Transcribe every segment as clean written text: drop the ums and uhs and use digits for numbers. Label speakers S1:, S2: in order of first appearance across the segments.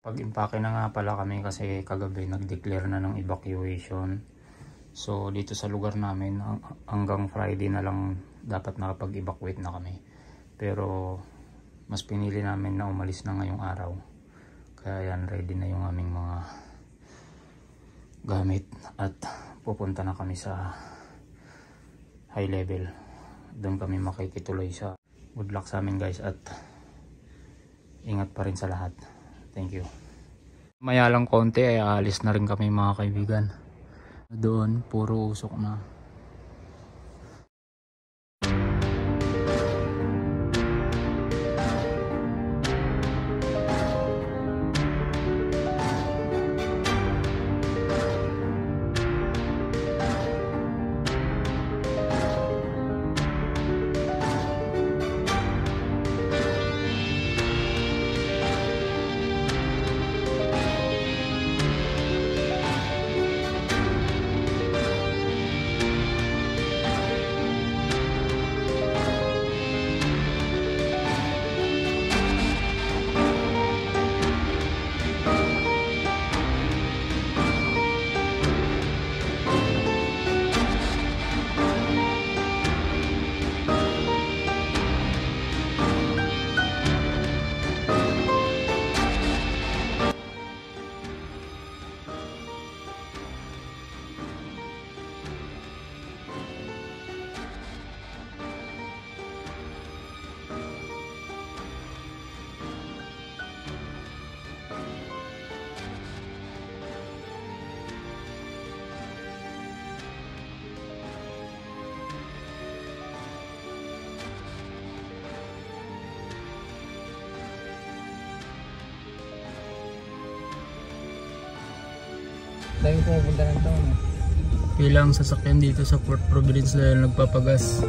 S1: Pag-impake na nga pala kami kasi kagabi nag-declare na ng evacuation. So dito sa lugar namin hanggang Friday na lang dapat nakapag-evacuate na kami. Pero mas pinili namin na umalis na ngayong araw. Kaya yan, ready na yung aming mga gamit at pupunta na kami sa high level. Doon kami makikituloy sa good luck sa amin guys at ingat pa rin sa lahat. Thank you. Maya lang konti ay aalis na rin kami mga kaibigan. Doon puro usok na.
S2: Tayo pumunta ng taon.
S1: Pilang sasakyan dito sa Port Providence dahil nagpapagas.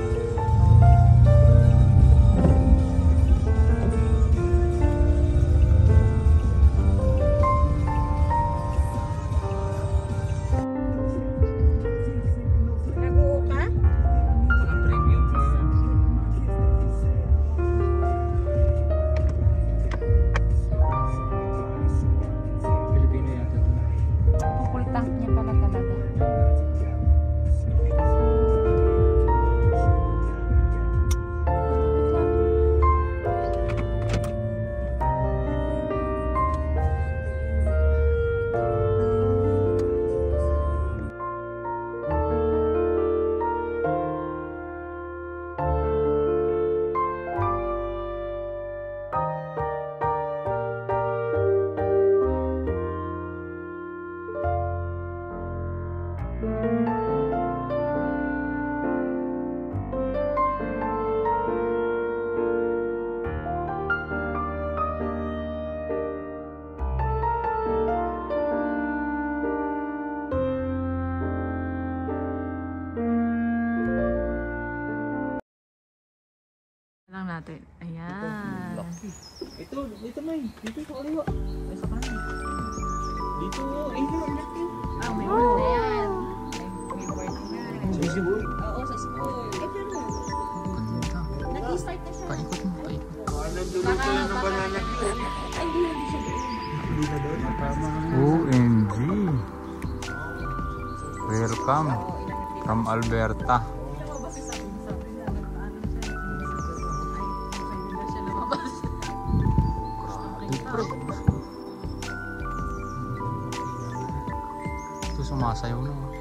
S3: Lang natin. Ayan.
S2: Dito may. Dito sa kaliwa. Ay, sa kanan. Dito. Ay, laki.
S3: Ah, may work na yan. May work na.
S2: Sa school?
S3: Oo, sa school.
S1: Ganda.
S3: Nag-start na siya.
S1: Paikot mo, paikot.
S2: Nagdulog ko lang ng banana queue.
S3: Ay, hindi siya doon.
S2: Hindi na doon.
S1: OMG. Welcome from Alberta. Ito sumasayaw na.